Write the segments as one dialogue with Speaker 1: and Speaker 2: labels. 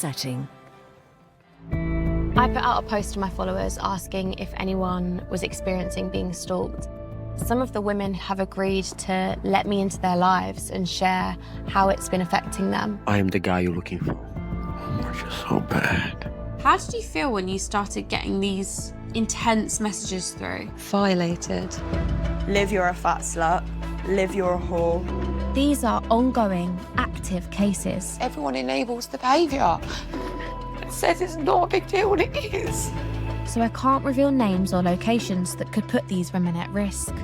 Speaker 1: upsetting.
Speaker 2: I put out a post to my followers asking if anyone was experiencing being stalked. Some of the women have agreed to let me into their lives and share how it's been affecting them.
Speaker 3: I am the guy you're looking for. Oh, you're so bad.
Speaker 4: How did you feel when you started getting these intense messages through?
Speaker 5: Violated.
Speaker 6: Liv, you're a fat slut. Liv, you're a whore.
Speaker 2: These are ongoing, active cases.
Speaker 7: Everyone enables the behaviour. It says it's not a big deal when it is.
Speaker 2: So I can't reveal names or locations that could put these women at risk.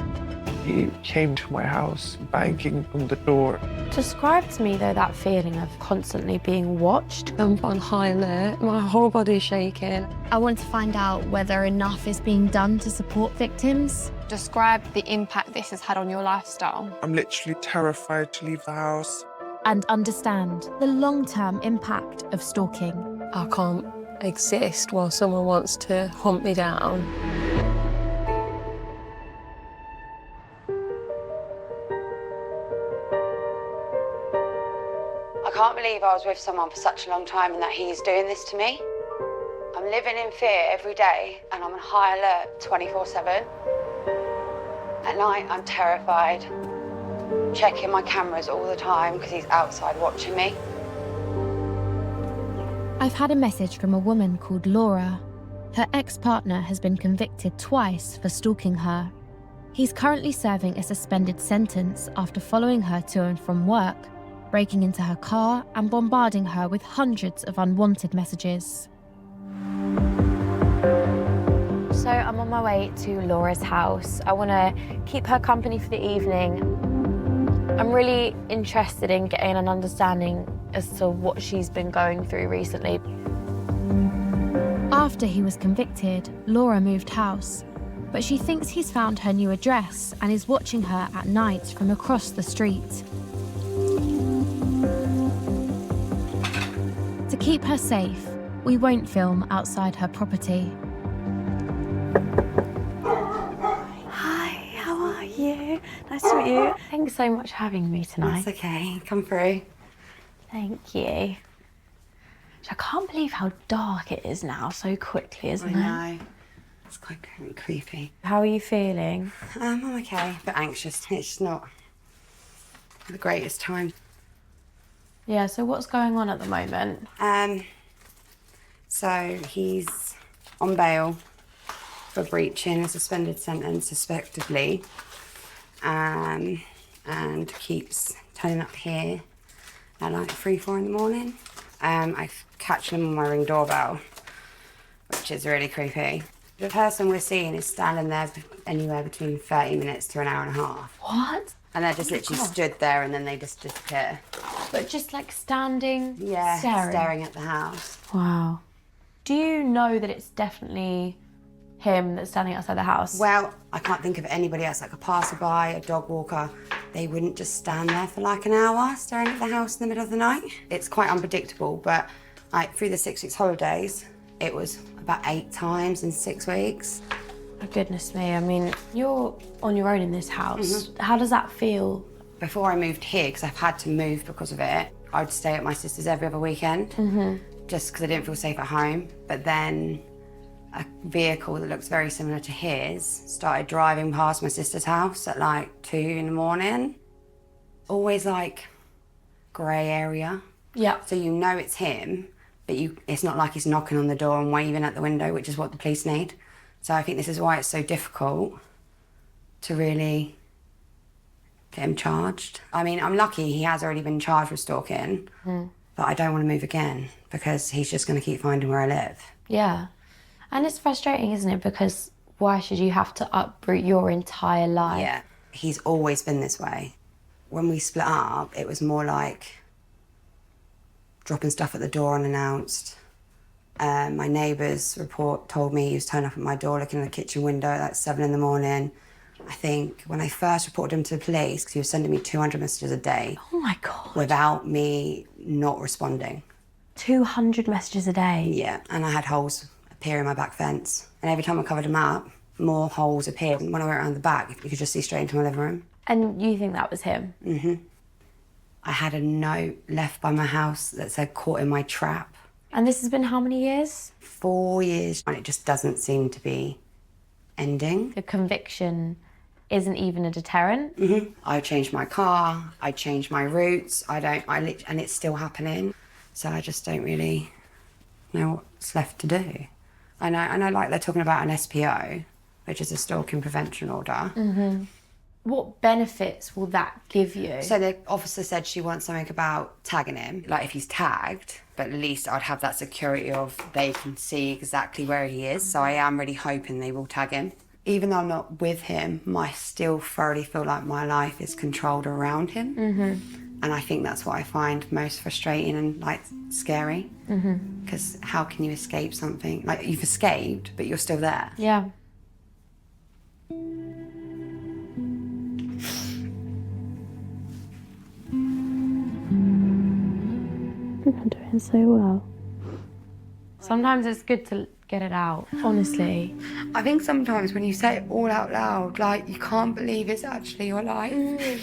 Speaker 8: He came to my house, banging on the door.
Speaker 2: Describe to me, though, that feeling of constantly being watched.
Speaker 5: I'm on high alert, my whole body's shaking.
Speaker 2: I want to find out whether enough is being done to support victims.
Speaker 4: Describe the impact this has had on your lifestyle.
Speaker 8: I'm literally terrified to leave the house.
Speaker 2: And understand the long-term impact of stalking.
Speaker 5: I can't exist while someone wants to hunt me down.
Speaker 9: I can't believe I was with someone for such a long time and that he's doing this to me. I'm living in fear every day and I'm on high alert 24/7. At night, I'm terrified, checking my cameras all the time because he's outside watching me.
Speaker 2: I've had a message from a woman called Laura. Her ex-partner has been convicted twice for stalking her. He's currently serving a suspended sentence after following her to and from work, breaking into her car and bombarding her with hundreds of unwanted messages. So I'm on my way to Laura's house. I want to keep her company for the evening. I'm really interested in getting an understanding as to what she's been going through recently. After he was convicted, Laura moved house, but she thinks he's found her new address and is watching her at night from across the street. To keep her safe, we won't film outside her property.
Speaker 9: Hi, how are you? Nice to meet you.
Speaker 2: Thanks so much for having me tonight.
Speaker 9: That's okay, come through.
Speaker 2: Thank you. I can't believe how dark it is now so quickly, isn't it?
Speaker 9: I know. It's quite creepy.
Speaker 2: How are you feeling?
Speaker 9: I'm okay, but anxious. It's not the greatest time.
Speaker 2: Yeah, so what's going on at the moment?
Speaker 9: So he's on bail for breaching a suspended sentence suspectively, and keeps turning up here at like 3, 4 in the morning. I catch him on my Ring doorbell, which is really creepy. The person we're seeing is standing there anywhere between 30 minutes to an hour and a half.
Speaker 2: What?
Speaker 9: And they're just literally stood there and then they just disappear.
Speaker 2: But just like standing,
Speaker 9: Yeah,
Speaker 2: staring
Speaker 9: at the house.
Speaker 2: Wow. Do you know that it's definitely him that's standing outside the house?
Speaker 9: Well, I can't think of anybody else, like a passerby, a dog walker. They wouldn't just stand there for like an hour staring at the house in the middle of the night. It's quite unpredictable, but like through the 6 weeks holidays, it was about 8 times in 6 weeks.
Speaker 2: Oh, goodness me, I mean, you're on your own in this house. How does that feel?
Speaker 9: Before I moved here, because I've had to move because of it, I'd stay at my sister's every other weekend, just because I didn't feel safe at home. But then a vehicle that looks very similar to his started driving past my sister's house at like 2 in the morning. Always like grey area.
Speaker 2: Yeah.
Speaker 9: So you know it's him, but it's not like he's knocking on the door and waving at the window, which is what the police need. So I think this is why it's so difficult to really get him charged. I mean, I'm lucky he has already been charged with stalking, but I don't want to move again because he's just going to keep finding where I live.
Speaker 2: Yeah. And it's frustrating, isn't it? Because why should you have to uproot your entire life?
Speaker 9: Yeah, he's always been this way. When we split up, it was more like dropping stuff at the door unannounced. My neighbour's report told me he was turning up at my door looking in the kitchen window at like 7 in the morning. I think when I first reported him to the police, because he was sending me 200 messages a day.
Speaker 2: Oh my God.
Speaker 9: Without me not responding.
Speaker 2: 200 messages a day?
Speaker 9: Yeah, and I had holes appear in my back fence. And every time I covered them up, more holes appeared. And when I went around the back, you could just see straight into my living room.
Speaker 2: And you think that was him?
Speaker 9: I had a note left by my house that said, "Caught in my trap."
Speaker 4: And this has been how many years?
Speaker 9: 4 years, and it just doesn't seem to be ending.
Speaker 4: The conviction isn't even a deterrent.
Speaker 9: I changed my car, I changed my routes, and it's still happening. So I just don't really know what's left to do. I know like they're talking about an SPO, which is a stalking prevention order.
Speaker 4: What benefits will that give you?
Speaker 9: So the officer said she wants something about tagging him, like if he's tagged, but at least I'd have that security of they can see exactly where he is. So I am really hoping they will tag him. Even though I'm not with him, I still thoroughly feel like my life is controlled around him. And I think that's what I find most frustrating and like scary. Because how can you escape something? Like you've escaped, but you're still there.
Speaker 4: Yeah. I'm doing so well. Sometimes it's good to get it out, honestly.
Speaker 9: I think sometimes when you say it all out loud, like you can't believe it's actually your life.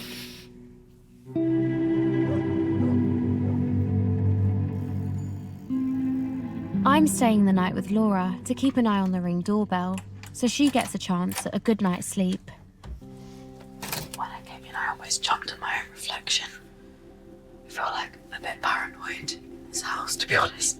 Speaker 2: I'm staying the night with Laura to keep an eye on the Ring doorbell, so she gets a chance at a good night's sleep.
Speaker 1: When I came in, I almost jumped at my own reflection. I feel like a bit paranoid in this house, to be honest.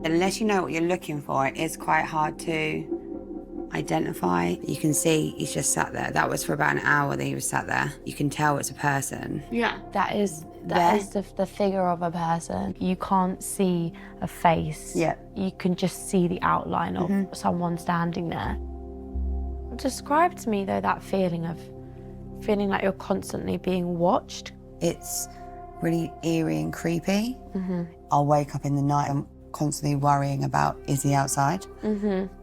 Speaker 9: Unless you know what you're looking for, it is quite hard to identify. You can see he's just sat there. That was for about an hour that he was sat there. You can tell it's a person.
Speaker 4: Yeah. That is the figure of a person. You can't see a face.
Speaker 9: Yeah.
Speaker 4: You can just see the outline of someone standing there. Describe to me, though, that feeling like you're constantly being watched.
Speaker 9: It's really eerie and creepy. I'll wake up in the night and constantly worrying about, is he outside?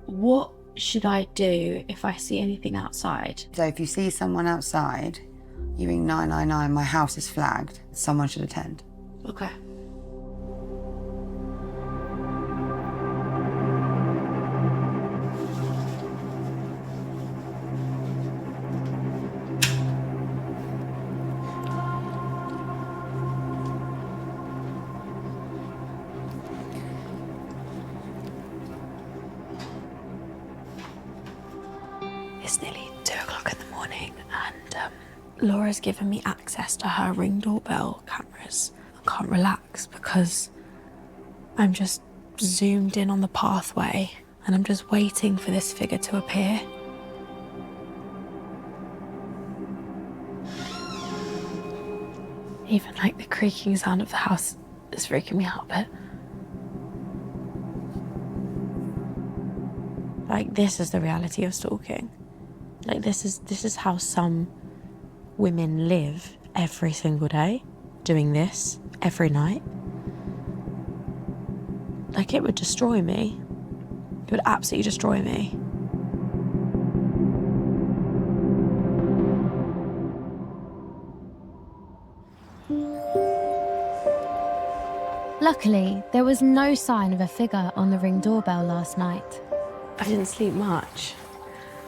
Speaker 4: What should I do if I see anything outside?
Speaker 9: So if you see someone outside, you ring 999, my house is flagged, someone should attend.
Speaker 4: Okay.
Speaker 1: It's nearly 2 o'clock in the morning and Laura's given me access to her Ring doorbell cameras. I can't relax because I'm just zoomed in on the pathway and I'm just waiting for this figure to appear. Even like the creaking sound of the house is freaking me out a bit. Like, this is the reality of stalking. Like, this is how some women live every single day, doing this every night. Like, it would destroy me. It would absolutely destroy me.
Speaker 2: Luckily, there was no sign of a figure on the Ring doorbell last night.
Speaker 4: I didn't sleep much.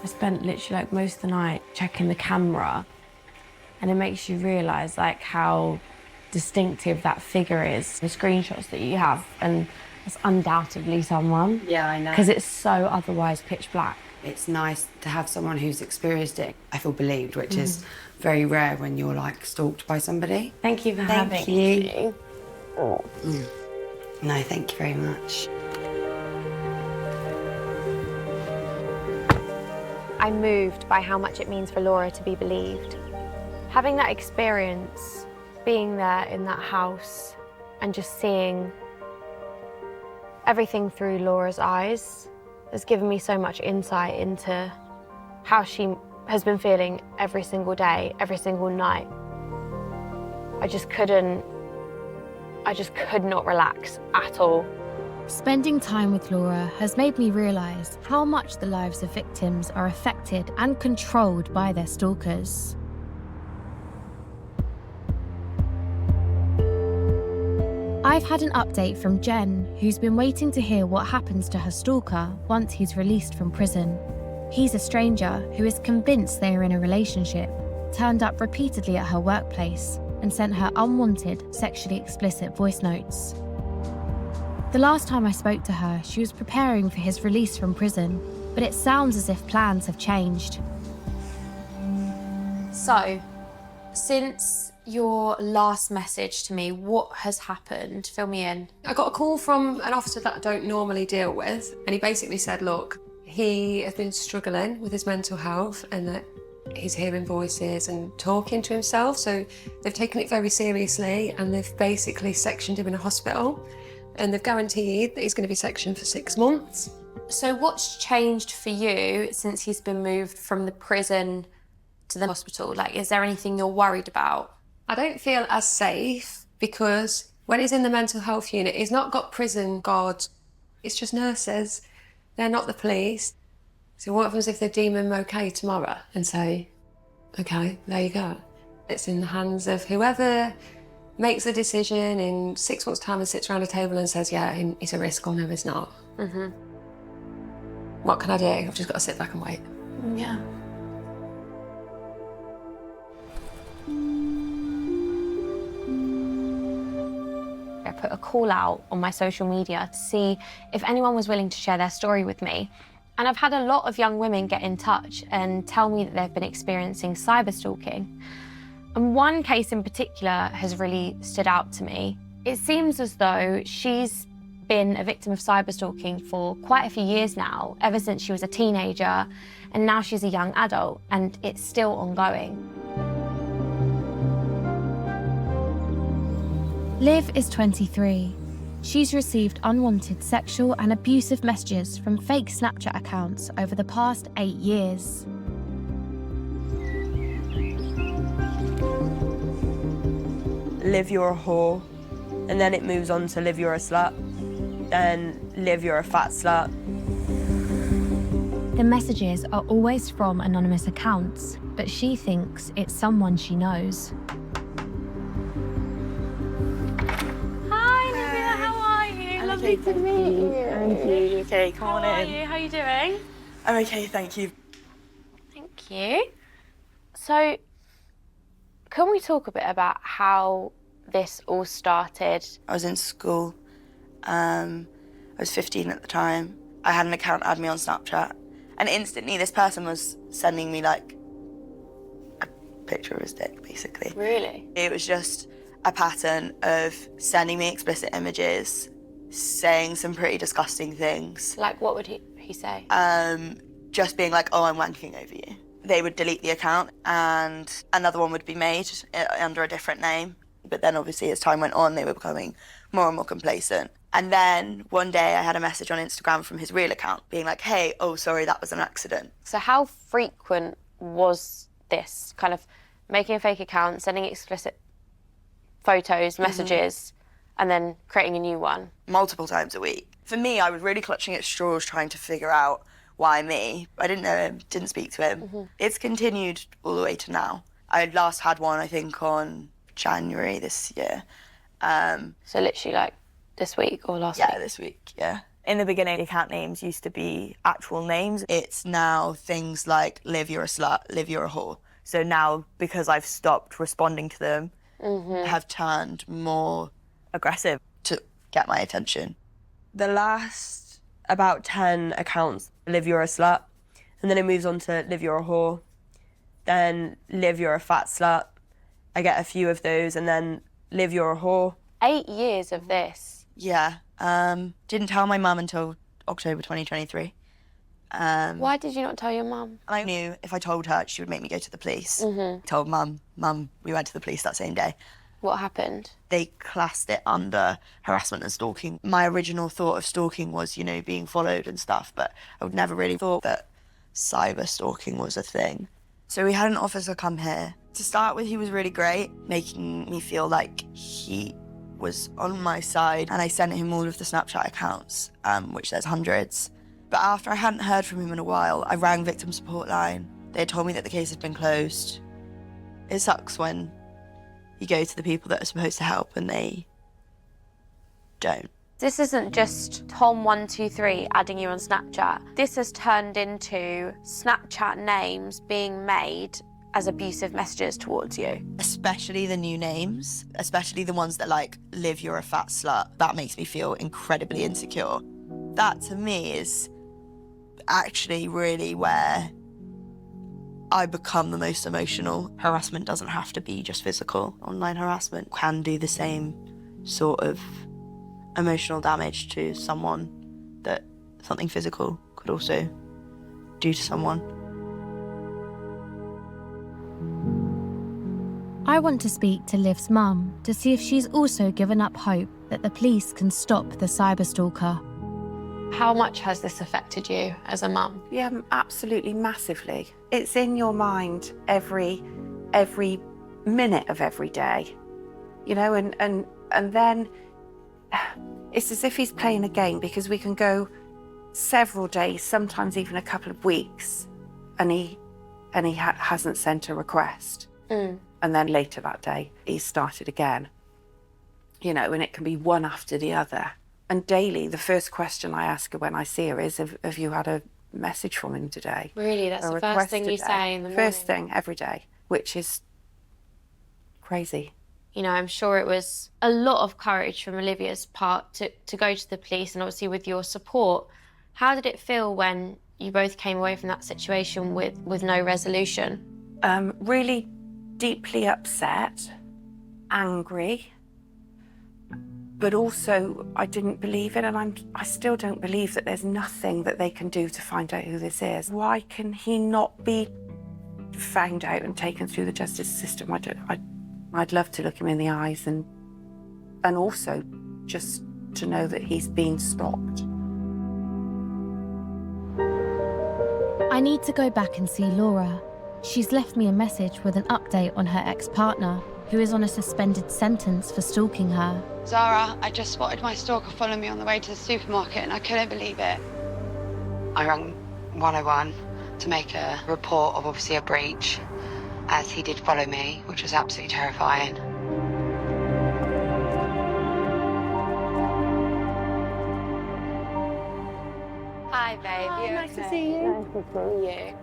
Speaker 4: I spent literally like most of the night checking the camera, and it makes you realise like how distinctive that figure is. The screenshots that you have, and it's undoubtedly someone.
Speaker 9: Yeah, I know.
Speaker 4: Because it's so otherwise pitch black.
Speaker 9: It's nice to have someone who's experienced it. I feel believed, which is very rare when you're like stalked by somebody.
Speaker 4: Thank you for having me.
Speaker 9: No, thank you very much.
Speaker 10: I'm moved by how much it means for Laura to be believed. Having that experience, being there in that house and just seeing everything through Laura's eyes has given me so much insight into how she has been feeling every single day, every single night. I just could not relax at all.
Speaker 2: Spending time with Laura has made me realise how much the lives of victims are affected and controlled by their stalkers. I've had an update from Jen, who's been waiting to hear what happens to her stalker once he's released from prison. He's a stranger who is convinced they are in a relationship, turned up repeatedly at her workplace, and sent her unwanted, sexually explicit voice notes. The last time I spoke to her, she was preparing for his release from prison, but it sounds as if plans have changed.
Speaker 4: So, since your last message to me, what has happened? Fill me in.
Speaker 5: I got a call from an officer that I don't normally deal with, and he basically said, look, he has been struggling with his mental health and that he's hearing voices and talking to himself, so they've taken it very seriously and they've basically sectioned him in a hospital, and they've guaranteed that he's going to be sectioned for 6 months.
Speaker 4: So what's changed for you since he's been moved from the prison to the hospital? Like, is there anything you're worried about?
Speaker 5: I don't feel as safe because when he's in the mental health unit, he's not got prison guards, it's just nurses. They're not the police. So what happens if they deem him okay tomorrow and say, okay, there you go. It's in the hands of whoever makes a decision in 6 months' time and sits around a table and says, yeah, he's a risk or no, he's not.
Speaker 4: Mm-hmm.
Speaker 5: What can I do? I've just got to sit back and wait.
Speaker 4: Yeah. I put a call out on my social media to see if anyone was willing to share their story with me. And I've had a lot of young women get in touch and tell me that they've been experiencing cyberstalking. And one case in particular has really stood out to me. It seems as though she's been a victim of cyberstalking for quite a few years now, ever since she was a teenager, and now she's a young adult, and it's still ongoing.
Speaker 2: Liv is 23. She's received unwanted sexual and abusive messages from fake Snapchat accounts over the past 8 years.
Speaker 6: Liv, you're a whore. And then it moves on to Liv, you're a slut. Then Liv, you're a fat slut.
Speaker 2: The messages are always from anonymous accounts, but she thinks it's someone she knows.
Speaker 10: Hi, Olivia, how are you? Lovely to meet you.
Speaker 6: Thank you. Okay, come on in.
Speaker 10: How are you? How are you doing?
Speaker 6: I'm okay, thank you.
Speaker 10: Thank you. So, can we talk a bit about how this all started?
Speaker 11: I was in school. I was 15 at the time. I had an account add me on Snapchat, and instantly this person was sending me like a picture of his dick, basically.
Speaker 10: Really?
Speaker 11: It was just a pattern of sending me explicit images, saying some pretty disgusting things.
Speaker 10: Like, what would he say?
Speaker 11: Just being like, oh, I'm wanking over you. They would delete the account and another one would be made under a different name. But then obviously as time went on, they were becoming more and more complacent. And then one day I had a message on Instagram from his real account being like, hey, oh, sorry, that was an accident.
Speaker 10: So how frequent was this? Kind of making a fake account, sending explicit photos, messages, and then creating a new one?
Speaker 11: Multiple times a week. For me, I was really clutching at straws trying to figure out why me. I didn't know him, didn't speak to him. It's continued all the way to now. I last had one, I think, on January this year.
Speaker 10: So literally like this week or last week?
Speaker 11: Yeah, this week, yeah.
Speaker 6: In the beginning, account names used to be actual names.
Speaker 11: It's now things like Liv, you're a slut, Liv, you're a whore.
Speaker 6: So now, because I've stopped responding to them,
Speaker 11: have turned more
Speaker 6: aggressive
Speaker 11: to get my attention.
Speaker 6: The last about 10 accounts, Liv, you're a slut. And then it moves on to Liv, you're a whore. Then Liv, you're a fat slut. I get a few of those, and then Liv, you're a whore.
Speaker 10: 8 years of this?
Speaker 11: Yeah. Didn't tell my mum until October 2023.
Speaker 10: Why did you not tell your mum?
Speaker 11: I knew if I told her, she would make me go to the police. Told mum, we went to the police that same day.
Speaker 10: What happened?
Speaker 11: They classed it under harassment and stalking. My original thought of stalking was, you know, being followed and stuff, but I would never really thought that cyber stalking was a thing. So we had an officer come here. To start with, he was really great, making me feel like he was on my side, and I sent him all of the Snapchat accounts, which there's hundreds. But after I hadn't heard from him in a while, I rang victim support line. They had told me that the case had been closed. It sucks when you go to the people that are supposed to help and they don't.
Speaker 10: This isn't just Tom123 adding you on Snapchat. This has turned into Snapchat names being made as abusive messages towards you?
Speaker 11: Especially the new names, especially the ones that like, Liv, you're a fat slut. That makes me feel incredibly insecure. That to me is actually really where I become the most emotional. Harassment doesn't have to be just physical. Online harassment can do the same sort of emotional damage to someone that something physical could also do to someone.
Speaker 2: I want to speak to Liv's mum to see if she's also given up hope that the police can stop the cyberstalker.
Speaker 10: How much has this affected you as a mum?
Speaker 7: Yeah, absolutely massively. It's in your mind every minute of every day, you know, and then it's as if he's playing a game, because we can go several days, sometimes even a couple of weeks, and he hasn't sent a request. And then later that day, he's started again, you know, and it can be one after the other. And daily, the first question I ask her when I see her is, have you had a message from him today?
Speaker 10: Really? That's the first thing you say in the morning?
Speaker 7: First thing, every day, which is crazy.
Speaker 10: You know, I'm sure it was a lot of courage from Olivia's part to go to the police, and obviously with your support. How did it feel when you both came away from that situation with no resolution?
Speaker 7: Really deeply upset, angry, but also I didn't believe it, and I still don't believe that there's nothing that they can do to find out who this is. Why can he not be found out and taken through the justice system? I'd love to look him in the eyes and also just to know that he's being stopped.
Speaker 2: I need to go back and see Laura. She's left me a message with an update on her ex-partner, who is on a suspended sentence for stalking her.
Speaker 9: Zara, I just spotted my stalker follow me on the way to the supermarket and I couldn't believe it. I rang 101 to make a report of obviously a breach, as he did follow me, which was absolutely terrifying.
Speaker 10: Hi, babe.
Speaker 9: Hi, nice to see you.
Speaker 10: Nice to see you.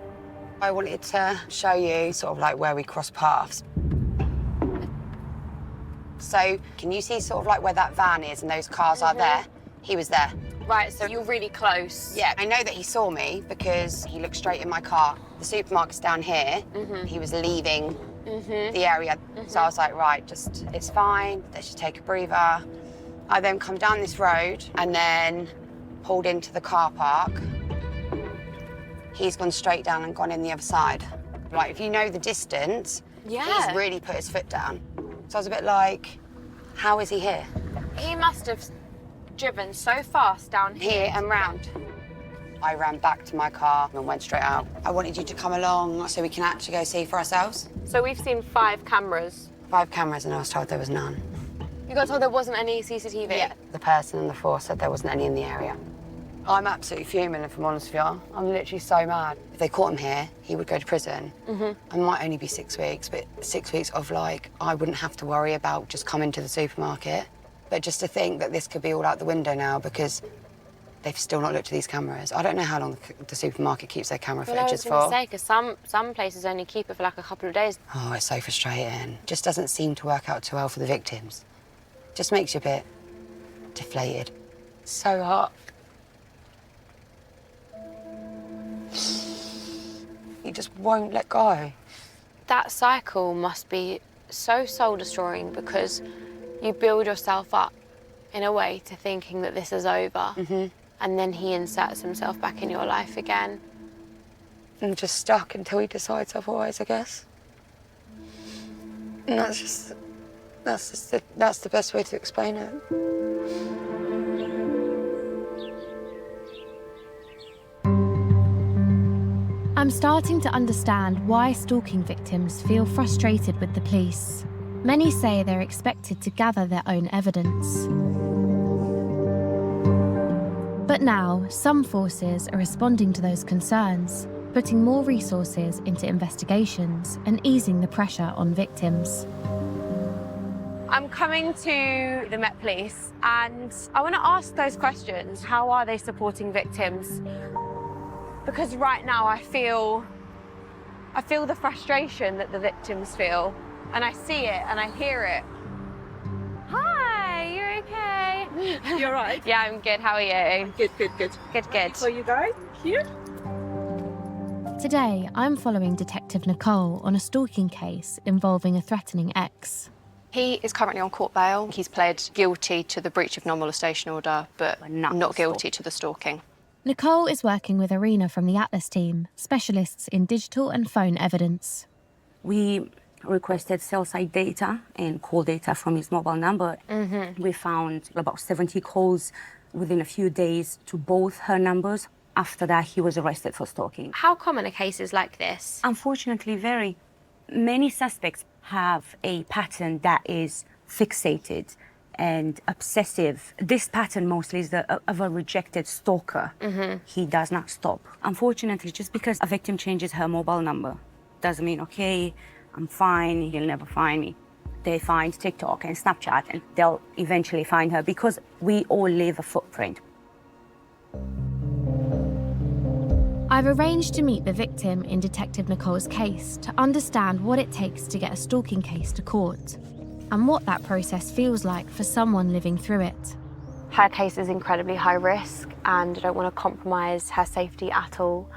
Speaker 9: I wanted to show you sort of like where we cross paths. So can you see sort of like where that van is and those cars are there? He was there.
Speaker 10: Right, so you're really close.
Speaker 9: Yeah, I know that he saw me because he looked straight in my car. The supermarket's down here. He was leaving the area. So I was like, right, just, it's fine. Let's just take a breather. I then come down this road and then pulled into the car park. He's gone straight down and gone in the other side. Like, if you know the distance, he's really put his foot down. So I was a bit like, how is he here?
Speaker 10: He must have driven so fast down
Speaker 9: Here and round. I ran back to my car and went straight out. I wanted you to come along so we can actually go see for ourselves.
Speaker 10: So we've seen 5 cameras.
Speaker 9: 5 cameras and I was told there was none.
Speaker 10: You got told there wasn't any CCTV?
Speaker 9: Yeah. The person on the force said there wasn't any in the area. I'm absolutely fuming, if I'm honest with you. I'm literally so mad. If they caught him here, he would go to prison. It might only be 6 weeks, but 6 weeks of like, I wouldn't have to worry about just coming to the supermarket. But just to think that this could be all out the window now because they've still not looked at these cameras. I don't know how long the supermarket keeps their camera footages for.
Speaker 10: I was going to say, because some places only keep it for like a couple of days.
Speaker 9: Oh, it's so frustrating. Just doesn't seem to work out too well for the victims. Just makes you a bit deflated. So hot. He just won't let go.
Speaker 10: That cycle must be so soul-destroying because you build yourself up in a way to thinking that this is over, and then he inserts himself back in your life again.
Speaker 9: I'm just stuck until he decides otherwise, I guess. And that's the best way to explain it.
Speaker 2: I'm starting to understand why stalking victims feel frustrated with the police. Many say they're expected to gather their own evidence. But now, some forces are responding to those concerns, putting more resources into investigations and easing the pressure on victims.
Speaker 10: I'm coming to the Met Police and I want to ask those questions. How are they supporting victims? Because right now I feel I feel the frustration that the victims feel, and I see it and I hear it. Hi, you okay?
Speaker 12: You're right.
Speaker 10: Yeah, I'm good. How are you?
Speaker 12: Good.
Speaker 10: Good.
Speaker 12: So you guys here?
Speaker 2: Today, I'm following Detective Nicole on a stalking case involving a threatening ex.
Speaker 13: He is currently on court bail. He's pled guilty to the breach of non-molestation order, but not guilty to the stalking.
Speaker 2: Nicole is working with Arena from the Atlas team, specialists in digital and phone evidence.
Speaker 14: We requested cell site data and call data from his mobile number. We found about 70 calls within a few days to both her numbers. After that, he was arrested for stalking.
Speaker 10: How common are cases like this?
Speaker 14: Unfortunately, very. Many suspects have a pattern that is fixated and obsessive. This pattern mostly is of a rejected stalker. He does not stop. Unfortunately, just because a victim changes her mobile number doesn't mean, okay, I'm fine, he'll never find me. They find TikTok and Snapchat and they'll eventually find her because we all leave a footprint.
Speaker 2: I've arranged to meet the victim in Detective Nicole's case to understand what it takes to get a stalking case to court and what that process feels like for someone living through it.
Speaker 10: Her case is incredibly high risk and I don't want to compromise her safety at all.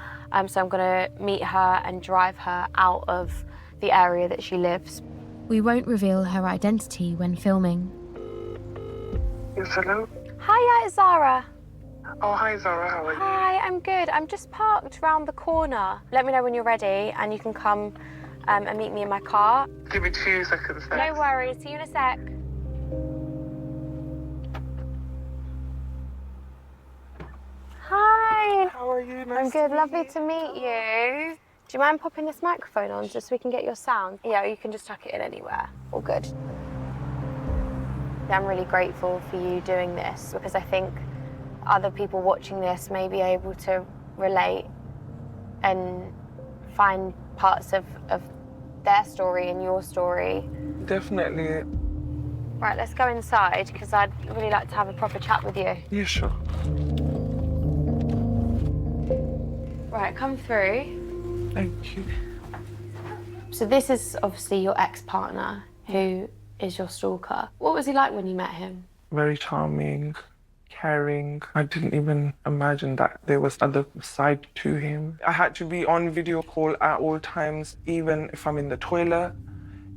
Speaker 10: So I'm going to meet her and drive her out of the area that she lives.
Speaker 2: We won't reveal her identity when filming.
Speaker 8: Yes, hello?
Speaker 10: Hiya, it's Zara.
Speaker 8: Oh, hi, Zara. How are you?
Speaker 10: Hi, I'm good. I'm just parked round the corner. Let me know when you're ready and you can come and meet me in my car.
Speaker 8: Give me 2 seconds.
Speaker 10: No worries. See you in a sec. Hi.
Speaker 8: How are you? Nice
Speaker 10: I'm good. Lovely to meet you. Do you mind popping this microphone on just so we can get your sound? Yeah, you can just tuck it in anywhere. All good. I'm really grateful for you doing this because I think other people watching this may be able to relate and find parts of their story and your story.
Speaker 8: Definitely.
Speaker 10: Right, let's go inside because I'd really like to have a proper chat with you.
Speaker 8: Yeah, sure.
Speaker 10: Right, come through.
Speaker 8: Thank you.
Speaker 10: So this is obviously your ex-partner who is your stalker. What was he like when you met him?
Speaker 8: Very charming, caring. I didn't even imagine that there was other side to him. I had to be on video call at all times, even if I'm in the toilet,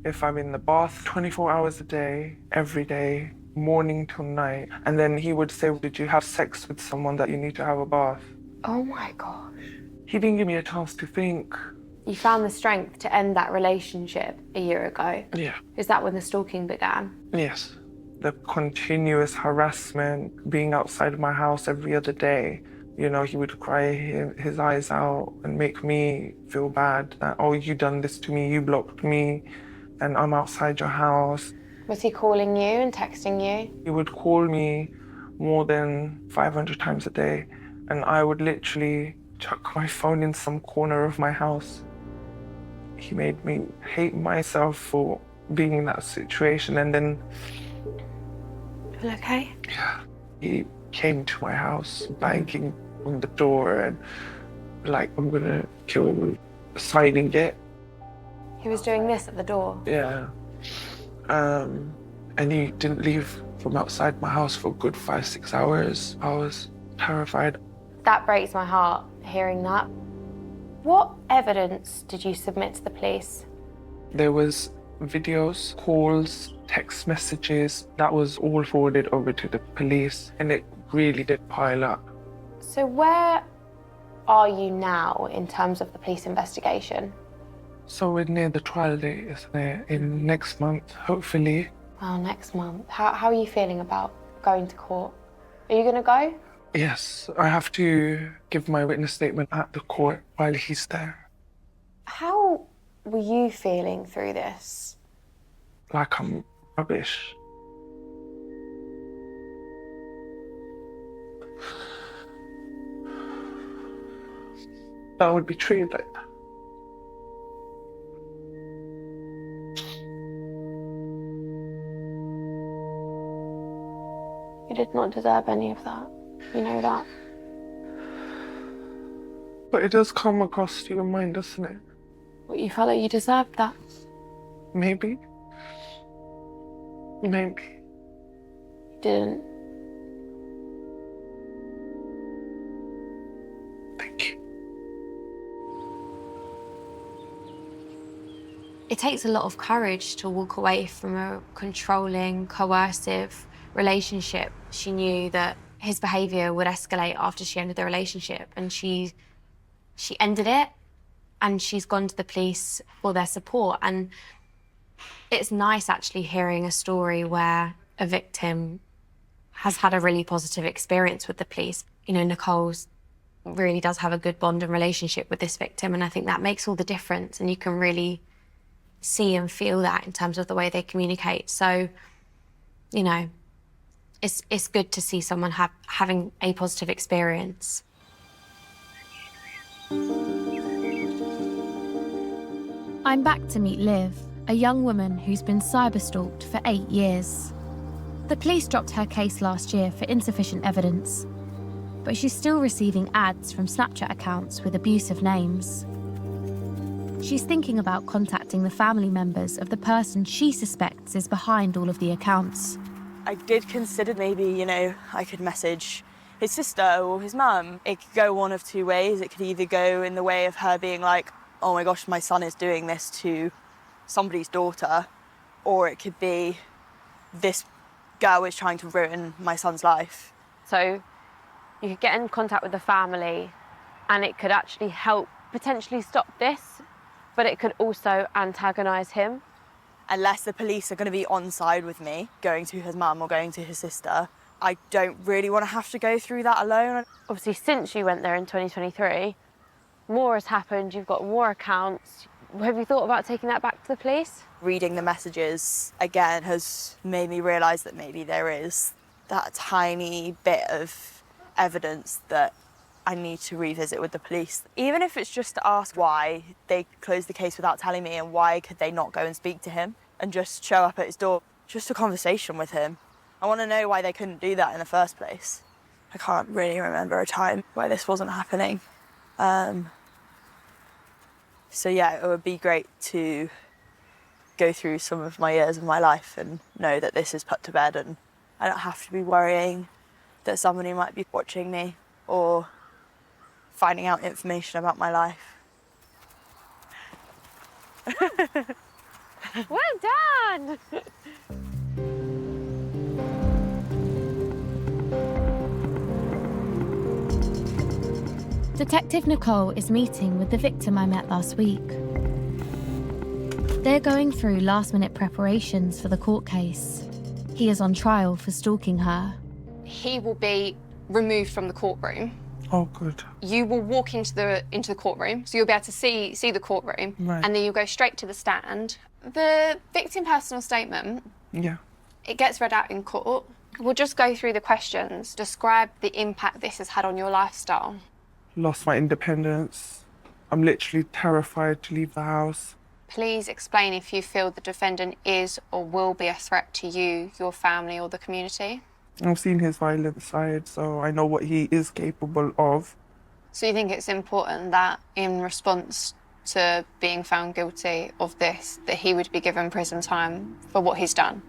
Speaker 8: if I'm in the bath, 24 hours a day, every day, morning till night. And then he would say, did you have sex with someone that you need to have a bath?
Speaker 10: Oh my gosh.
Speaker 8: He didn't give me a chance to think.
Speaker 10: You found the strength to end that relationship a year ago.
Speaker 8: Yeah.
Speaker 10: Is that when the stalking began?
Speaker 8: Yes. The continuous harassment, being outside my house every other day. You know, he would cry his eyes out and make me feel bad that, oh, you done this to me, you blocked me, and I'm outside your house.
Speaker 10: Was he calling you and texting you?
Speaker 8: He would call me more than 500 times a day, and I would literally chuck my phone in some corner of my house. He made me hate myself for being in that situation, and then...
Speaker 10: Feel okay?
Speaker 8: Yeah. He came to my house, banging on the door, and like, I'm gonna kill him, signing it.
Speaker 10: He was doing this at the door?
Speaker 8: Yeah. And he didn't leave from outside my house for a good 5-6 hours. I was terrified.
Speaker 10: That breaks my heart, hearing that. What evidence did you submit to the police?
Speaker 8: There was videos, calls, text messages. That was all forwarded over to the police, and it really did pile up.
Speaker 10: So where are you now in terms of the police investigation?
Speaker 8: So we're near the trial date, isn't it? In next month, hopefully.
Speaker 10: Well, next month. How are you feeling about going to court? Are you gonna go?
Speaker 8: Yes, I have to give my witness statement at the court while he's there.
Speaker 10: How were you feeling through this?
Speaker 8: Like I'm rubbish. That would be treated like that.
Speaker 10: You did not deserve any of that. You know that.
Speaker 8: But it does come across to your mind, doesn't it?
Speaker 10: But you felt like you deserved that.
Speaker 8: Maybe. Maybe.
Speaker 10: You didn't.
Speaker 8: Thank you.
Speaker 4: It takes a lot of courage to walk away from a controlling, coercive relationship. She knew that his behaviour would escalate after she ended the relationship, and she ended it, and she's gone to the police for their support. And it's nice actually hearing a story where a victim has had a really positive experience with the police. You know, Nicole's really does have a good bond and relationship with this victim, and I think that makes all the difference, and you can really see and feel that in terms of the way they communicate. So, you know, it's good to see someone having a positive experience.
Speaker 2: I'm back to meet Liv, a young woman who's been cyberstalked for 8 years. The police dropped her case last year for insufficient evidence, but she's still receiving ads from Snapchat accounts with abusive names. She's thinking about contacting the family members of the person she suspects is behind all of the accounts.
Speaker 6: I did consider maybe, you know, I could message his sister or his mum. It could go one of two ways. It could either go in the way of her being like, oh my gosh, my son is doing this to somebody's daughter, or it could be this girl is trying to ruin my son's life.
Speaker 10: So you could get in contact with the family and it could actually help potentially stop this, but it could also antagonise him.
Speaker 6: Unless the police are going to be on side with me, going to his mum or going to his sister, I don't really want to have to go through that alone.
Speaker 10: Obviously, since you went there in 2023, more has happened, you've got more accounts. Have you thought about taking that back to the police?
Speaker 6: Reading the messages again has made me realise that maybe there is that tiny bit of evidence that I need to revisit with the police. Even if it's just to ask why they closed the case without telling me, and why could they not go and speak to him and just show up at his door, just a conversation with him. I want to know why they couldn't do that in the first place. I can't really remember a time where this wasn't happening. So yeah, it would be great to go through some of my years of my life and know that this is put to bed, and I don't have to be worrying that somebody might be watching me or finding out information about my life.
Speaker 10: Well done!
Speaker 2: Detective Nicole is meeting with the victim I met last week. They're going through last-minute preparations for the court case. He is on trial for stalking her.
Speaker 13: He will be removed from the courtroom.
Speaker 8: Oh, good.
Speaker 13: You will walk into the courtroom, so you'll be able to see the courtroom,
Speaker 8: Right.
Speaker 13: and then you'll go straight to the stand. The victim personal statement,
Speaker 8: Yeah.
Speaker 13: it gets read out in court. We'll just go through the questions. Describe the impact this has had on your lifestyle.
Speaker 8: Lost my independence. I'm literally terrified to leave the house.
Speaker 13: Please explain if you feel the defendant is or will be a threat to you, your family, or the community.
Speaker 8: I've seen his violent side, so I know what he is capable of.
Speaker 13: So you think it's important that in response to being found guilty of this, that he would be given prison time for what he's done?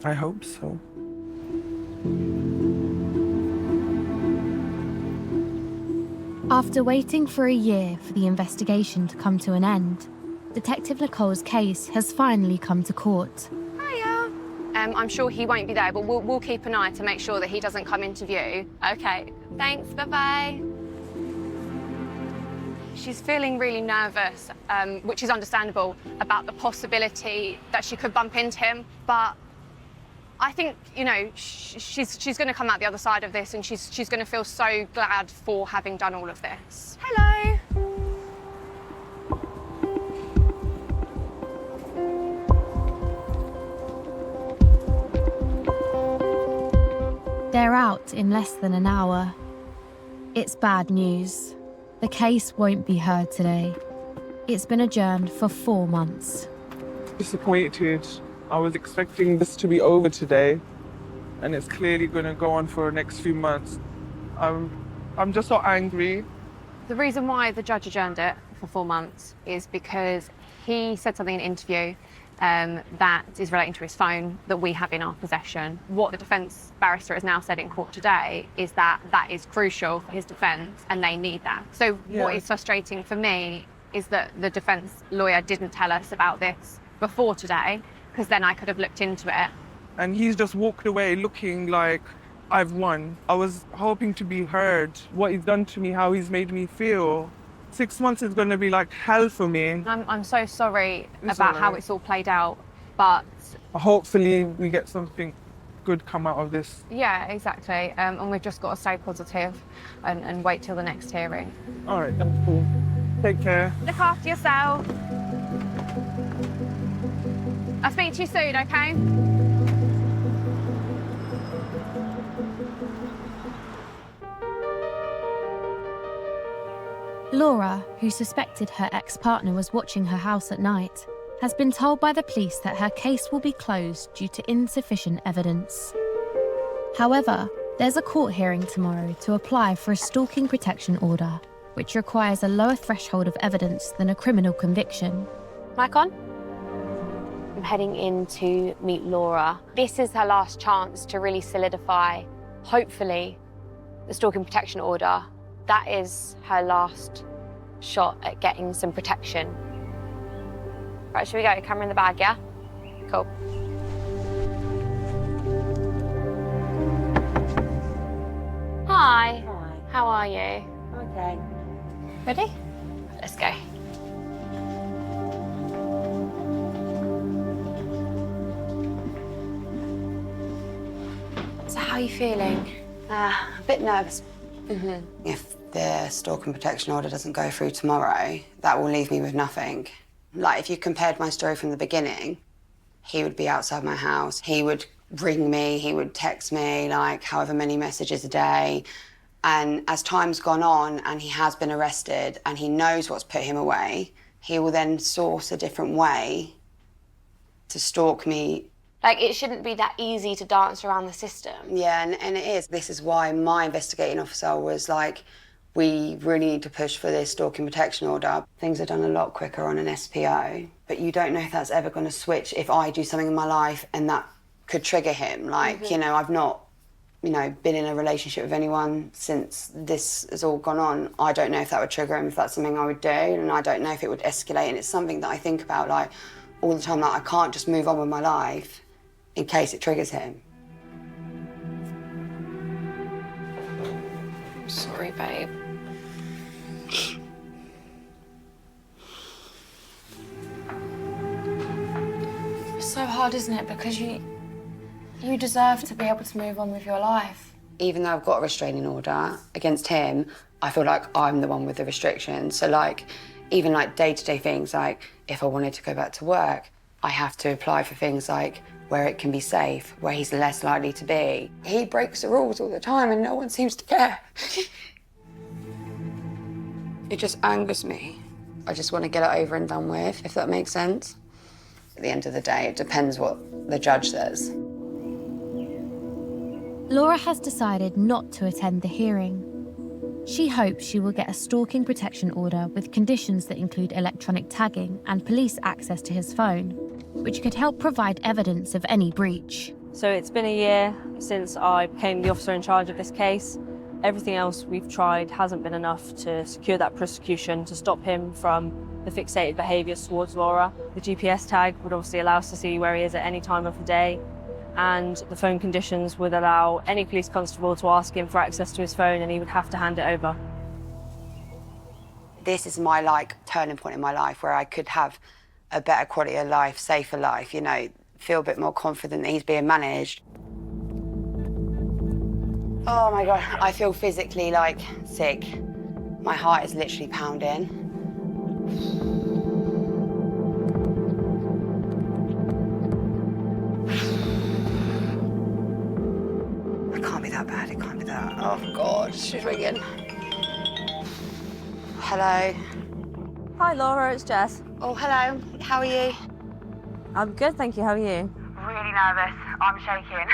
Speaker 8: I hope so.
Speaker 2: After waiting for a year for the investigation to come to an end, Detective Nicole's case has finally come to court.
Speaker 13: Hiya. I'm sure he won't be there, but we'll keep an eye to make sure that he doesn't come into view. Okay, thanks, bye-bye. She's feeling really nervous, which is understandable, about the possibility that she could bump into him, but I think, you know, she's going to come out the other side of this, and she's going to feel so glad for having done all of this. Hello.
Speaker 2: They're out in less than an hour. It's bad news. The case won't be heard today. It's been adjourned for 4 months.
Speaker 8: Disappointed. I was expecting this to be over today, and it's clearly going to go on for the next few months. I'm just so angry.
Speaker 10: The reason why the judge adjourned it
Speaker 13: for 4 months is because he said something in an interview that is relating to his phone that we have in our possession. What the defence barrister has now said in court today is that that is crucial for his defence and they need that. So what is frustrating for me is that the defence lawyer didn't tell us about this before today, because then I could have looked into it.
Speaker 8: And he's just walked away looking like I've won. I was hoping to be heard, what he's done to me, how he's made me feel. 6 months is going to be like hell for me.
Speaker 13: I'm so sorry about how it's all played out, but...
Speaker 8: Hopefully we get something good come out of this.
Speaker 13: Yeah, exactly. And we've just got to stay positive and wait till the next hearing.
Speaker 8: All right, that's cool. Take care.
Speaker 13: Look after yourself. I'll speak to you soon, okay?
Speaker 2: Laura, who suspected her ex-partner was watching her house at night, has been told by the police that her case will be closed due to insufficient evidence. However, there's a court hearing tomorrow to apply for a stalking protection order, which requires a lower threshold of evidence than a criminal conviction.
Speaker 10: Mic on? I'm heading in to meet Laura. This is her last chance to really solidify, hopefully, the stalking protection order. That is her last shot at getting some protection. Right, should we go? Camera in the bag, yeah? Cool. Hi.
Speaker 9: Hi.
Speaker 10: How are you?
Speaker 9: Okay.
Speaker 10: Ready? Let's go. So how are you feeling?
Speaker 9: A bit nervous. If the stalking protection order doesn't go through tomorrow, that will leave me with nothing. Like, if you compared my story from the beginning, he would be outside my house. He would ring me, he would text me, like, however many messages a day. And as time's gone on and he has been arrested and he knows what's put him away, he will then source a different way to stalk me.
Speaker 10: Like, it shouldn't be that easy to dance around the system.
Speaker 9: Yeah, and it is. This is why my investigating officer was like, we really need to push for this stalking protection order. Things are done a lot quicker on an SPO, but you don't know if that's ever going to switch if I do something in my life and that could trigger him. Like, you know, I've not, you know, been in a relationship with anyone since this has all gone on. I don't know if that would trigger him, if that's something I would do, and I don't know if it would escalate, and it's something that I think about, like, all the time, like, I can't just move on with my life in case it triggers him.
Speaker 10: I'm sorry, babe. It's so hard, isn't it? Because you deserve to be able to move on with your life.
Speaker 9: Even though I've got a restraining order against him, I feel like I'm the one with the restrictions. So, like, even like day-to-day things, like if I wanted to go back to work, I have to apply for things like where it can be safe, where he's less likely to be. He breaks the rules all the time and no one seems to care. It just angers me. I just want to get it over and done with, if that makes sense. At the end of the day, it depends what the judge says.
Speaker 2: Laura has decided not to attend the hearing. She hopes she will get a stalking protection order with conditions that include electronic tagging and police access to his phone, which could help provide evidence of any breach.
Speaker 12: So it's been a year since I became the officer in charge of this case. Everything else we've tried hasn't been enough to secure that prosecution, to stop him from the fixated behaviours towards Laura. The GPS tag would obviously allow us to see where he is at any time of the day, and the phone conditions would allow any police constable to ask him for access to his phone and he would have to hand it over.
Speaker 9: This is my, like, turning point in my life where I could have a better quality of life, safer life, you know, feel a bit more confident that he's being managed. Oh my God, I feel physically, like, sick. My heart is literally pounding. It can't be that bad, it can't be that. Oh God, she's ringing. Hello.
Speaker 12: Hi Laura, it's Jess.
Speaker 9: Oh, hello. How are you?
Speaker 12: I'm good, thank you. How are you?
Speaker 15: Really nervous. I'm shaking.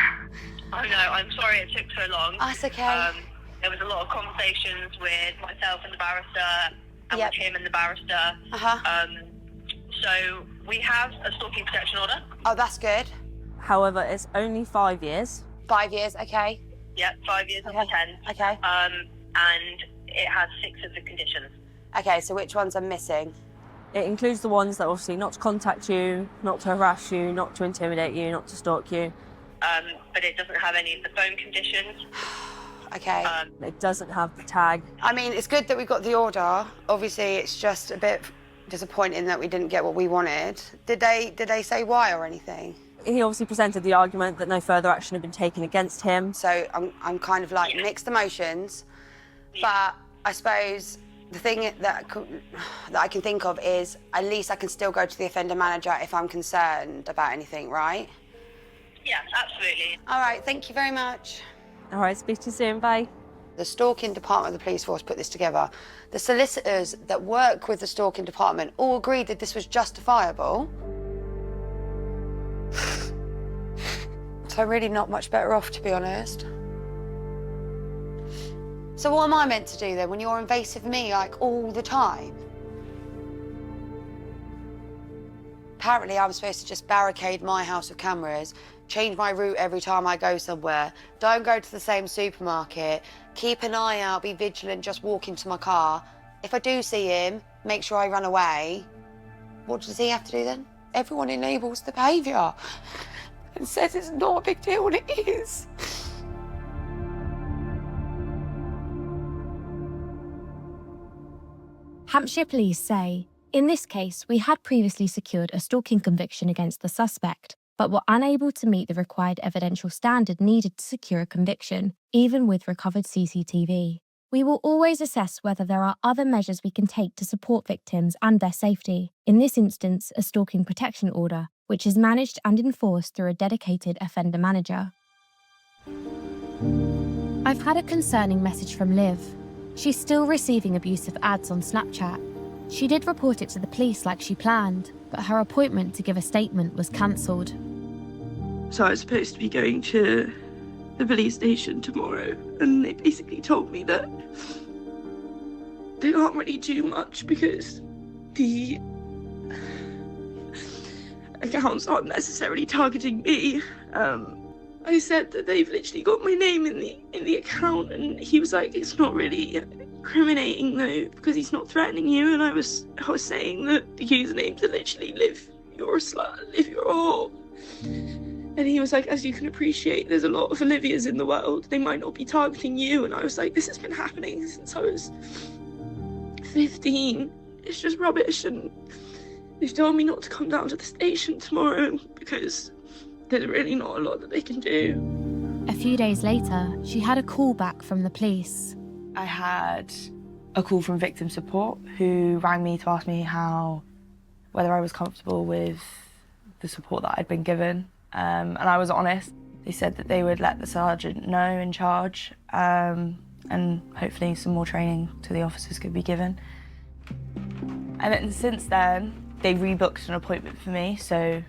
Speaker 15: Oh no, I'm sorry it took so long.
Speaker 9: That's okay.
Speaker 15: There was a lot of conversations with myself and the barrister, and with him and the barrister. So we have a stalking protection order.
Speaker 7: Oh, that's good.
Speaker 12: However, it's only 5 years.
Speaker 7: 5 years, okay.
Speaker 15: Yeah, 5 years on the 10.
Speaker 7: Okay.
Speaker 15: And it has 6 of the conditions.
Speaker 7: Okay, so which ones are missing?
Speaker 12: It includes the ones that obviously not to contact you, not to harass you, not to intimidate you, not to stalk you.
Speaker 15: But it doesn't have any of the phone conditions.
Speaker 7: Okay.
Speaker 12: It doesn't have the tag.
Speaker 7: I mean, it's good that we got the order. Obviously, it's just a bit disappointing that we didn't get what we wanted. Did they say why or anything?
Speaker 12: He obviously presented the argument that no further action had been taken against him.
Speaker 7: So I'm kind of like mixed emotions, but I suppose the thing that I can think of is at least I can still go to the offender manager if I'm concerned about anything, right?
Speaker 15: Yes, absolutely.
Speaker 7: All right, thank you very much.
Speaker 12: All right, speak to you soon, bye.
Speaker 7: The stalking department of the police force put this together. The solicitors that work with the stalking department all agreed that this was justifiable. So really not much better off, to be honest. So what am I meant to do then when you're invasive me like all the time? Apparently I'm supposed to just barricade my house with cameras, change my route every time I go somewhere, don't go to the same supermarket, keep an eye out, be vigilant, just walk into my car. If I do see him, make sure I run away. What does he have to do then? Everyone enables the behaviour and says it's not a big deal when it is.
Speaker 2: Hampshire police say, in this case, we had previously secured a stalking conviction against the suspect, but were unable to meet the required evidential standard needed to secure a conviction, even with recovered CCTV. We will always assess whether there are other measures we can take to support victims and their safety, in this instance, a stalking protection order, which is managed and enforced through a dedicated offender manager. I've had a concerning message from Liv. She's still receiving abusive ads on Snapchat. She did report it to the police like she planned, but her appointment to give a statement was cancelled.
Speaker 16: So I was supposed to be going to the police station tomorrow, and they basically told me that they can't really do much because the accounts aren't necessarily targeting me. I said that they've literally got my name in the account, and he was like, it's not really incriminating though because he's not threatening you. And I was saying that the usernames are literally live you're a slut, live you're a whore. And he was like, as you can appreciate, there's a lot of Olivias in the world. They might not be targeting you. And I was like, this has been happening since I was 15. It's just rubbish. And they've told me not to come down to the station tomorrow because there's really not a lot that they can do.
Speaker 2: A few days later, she had a call back from the police.
Speaker 6: I had a call from victim support who rang me to ask me whether I was comfortable with the support that I'd been given. And I was honest. They said that they would let the sergeant know in charge, and hopefully some more training to the officers could be given. And then since then, they rebooked an appointment for me, so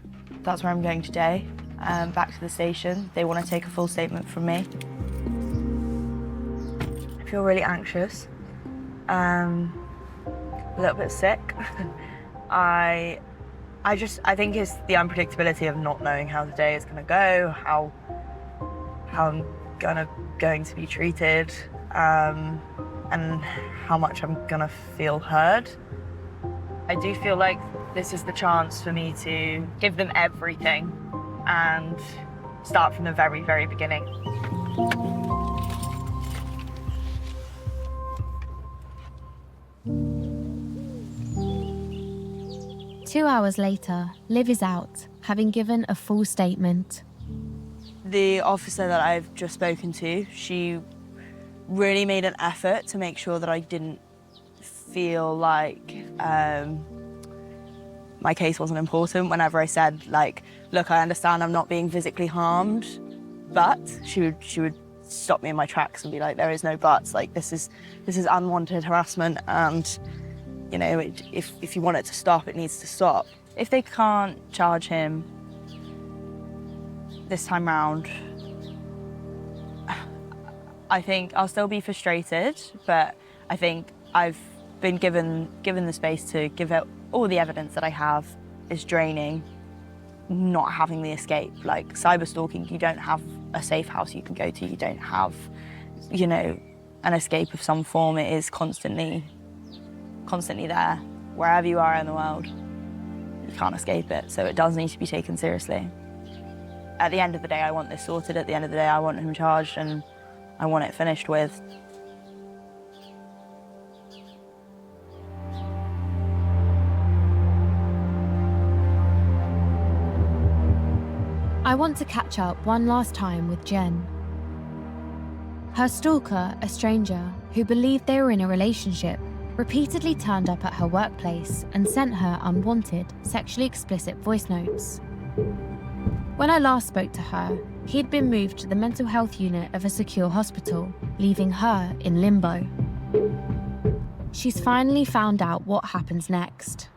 Speaker 6: that's where I'm going today, back to the station. They want to take a full statement from me. I feel really anxious, a little bit sick. I think it's the unpredictability of not knowing how the day is going to go, how I'm going to be treated, and how much I'm going to feel heard. I do feel like this is the chance for me to give them everything and start from the very, very beginning.
Speaker 2: 2 hours later, Liv is out, having given a full statement.
Speaker 11: The officer that I've just spoken to, she really made an effort to make sure that I didn't feel like my case wasn't important whenever I said, like, look, I understand I'm not being physically harmed, but she would stop me in my tracks and be like, there is no buts, like, this is unwanted harassment, and you know, if you want it to stop, it needs to stop. If they can't charge him this time round, I think I'll still be frustrated, but I think I've
Speaker 17: been given the space to give out all the evidence that I have is draining. Not having the escape, like cyberstalking, you don't have a safe house you can go to. You don't have, you know, an escape of some form. It is constantly there, wherever you are in the world. You can't escape it, so it does need to be taken seriously. At the end of the day, I want this sorted. At the end of the day, I want him charged and I want it finished with.
Speaker 2: I want to catch up one last time with Jen. Her stalker, a stranger who believed they were in a relationship, repeatedly turned up at her workplace and sent her unwanted, sexually explicit voice notes. When I last spoke to her, he'd been moved to the mental health unit of a secure hospital, leaving her in limbo. She's finally found out what happens next.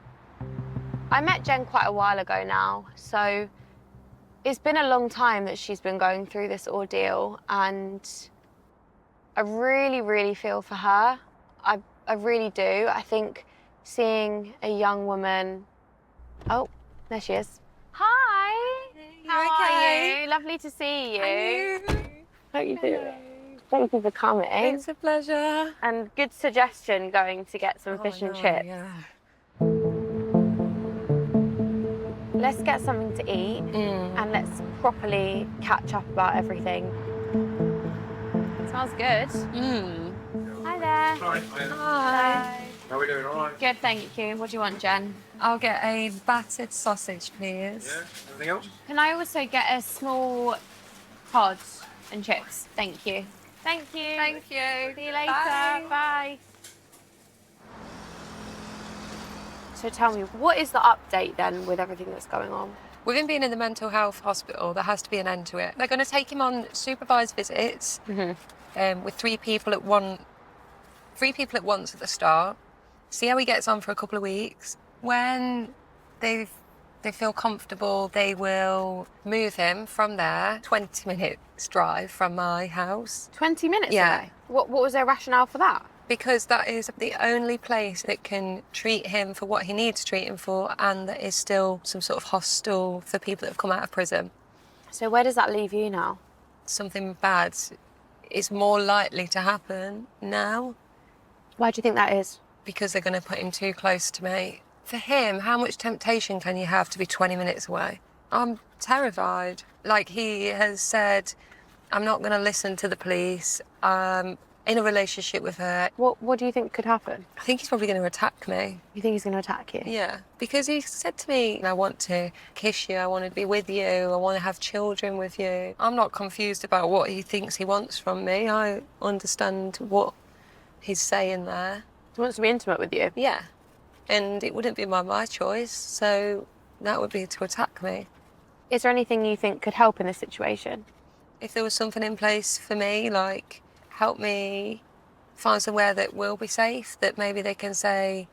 Speaker 10: I met Jen quite a while ago now, so it's been a long time that she's been going through this ordeal, and I really, really feel for her. I really do. I think seeing a young woman... Oh, there she is. Hi! How are you? Lovely to see you. How are you doing? Thank you for coming.
Speaker 5: It's a pleasure.
Speaker 10: And good suggestion going to get some fish and chips.
Speaker 5: Yeah.
Speaker 10: Let's get something to eat and let's properly catch up about everything. Smells good. Hi there.
Speaker 5: Hi.
Speaker 3: How are we doing? All right?
Speaker 10: Good, thank you. What do you want, Jen?
Speaker 5: I'll get a battered sausage, please.
Speaker 3: Yeah. Anything else?
Speaker 10: Can I also get a small cod and chips? Thank you. Thank you.
Speaker 5: Thank you.
Speaker 10: See you later.
Speaker 5: Bye.
Speaker 10: Bye. So tell me, what is the update then with everything that's going on?
Speaker 5: With him being in the mental health hospital, there has to be an end to it. They're going to take him on supervised visits with three people at once at the start. See how he gets on for a couple of weeks. When they feel comfortable, they will move him from there. 20 minutes drive from my house.
Speaker 10: 20 minutes
Speaker 5: Yeah.
Speaker 10: away? What was their rationale for that?
Speaker 5: Because that is the only place that can treat him for what he needs treating for, and that is still some sort of hostel for people that have come out of prison.
Speaker 10: So where does that leave you now?
Speaker 5: Something bad is more likely to happen now.
Speaker 10: Why do you think that is?
Speaker 5: Because they're going to put him too close to me. For him, how much temptation can you have to be 20 minutes away? I'm terrified. Like he has said, I'm not going to listen to the police. In a relationship with her.
Speaker 10: What do you think could happen?
Speaker 5: I think he's probably going to attack me.
Speaker 10: You think he's going to attack you?
Speaker 5: Yeah, because he said to me, I want to kiss you, I want to be with you, I want to have children with you. I'm not confused about what he thinks he wants from me. I understand what he's saying there.
Speaker 10: He wants to be intimate with you?
Speaker 5: Yeah, and it wouldn't be my choice, so that would be to attack me.
Speaker 10: Is there anything you think could help in this situation?
Speaker 5: If there was something in place for me, like help me find somewhere that will be safe, that maybe they can say,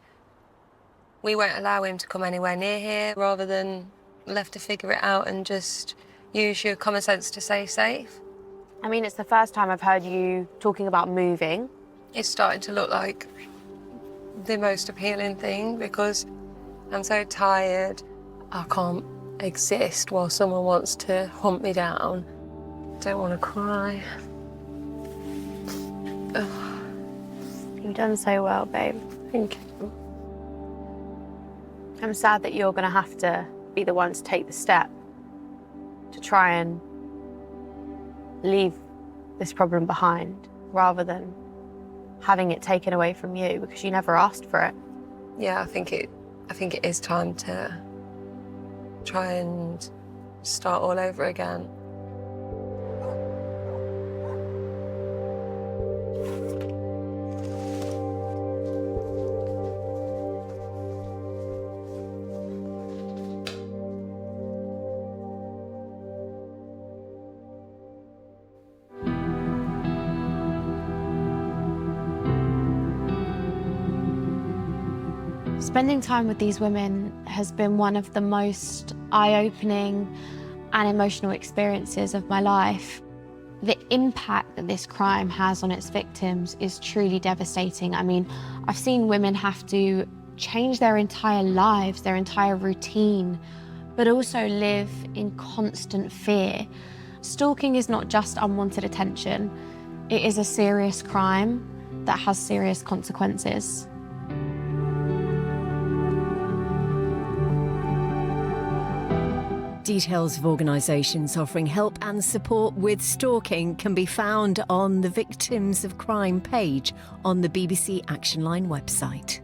Speaker 5: we won't allow him to come anywhere near here, rather than left to figure it out and just use your common sense to stay safe.
Speaker 10: I mean, it's the first time I've heard you talking about moving.
Speaker 5: It's starting to look like the most appealing thing because I'm so tired. I can't exist while someone wants to hunt me down. Don't want to cry. Ugh.
Speaker 10: You've done so well, babe.
Speaker 5: Thank you.
Speaker 10: I'm sad that you're going to have to be the one to take the step to try and leave this problem behind rather than having it taken away from you because you never asked for it.
Speaker 5: Yeah, I think it is time to try and start all over again.
Speaker 2: Spending time with these women has been one of the most eye-opening and emotional experiences of my life. The impact
Speaker 10: that this crime has on its victims is truly devastating. I mean, I've seen women have to change their entire lives, their entire routine, but also live in constant fear. Stalking is not just unwanted attention, it is a serious crime that has serious consequences.
Speaker 18: Details of organisations offering help and support with stalking can be found on the Victims of Crime page on the BBC Action Line website.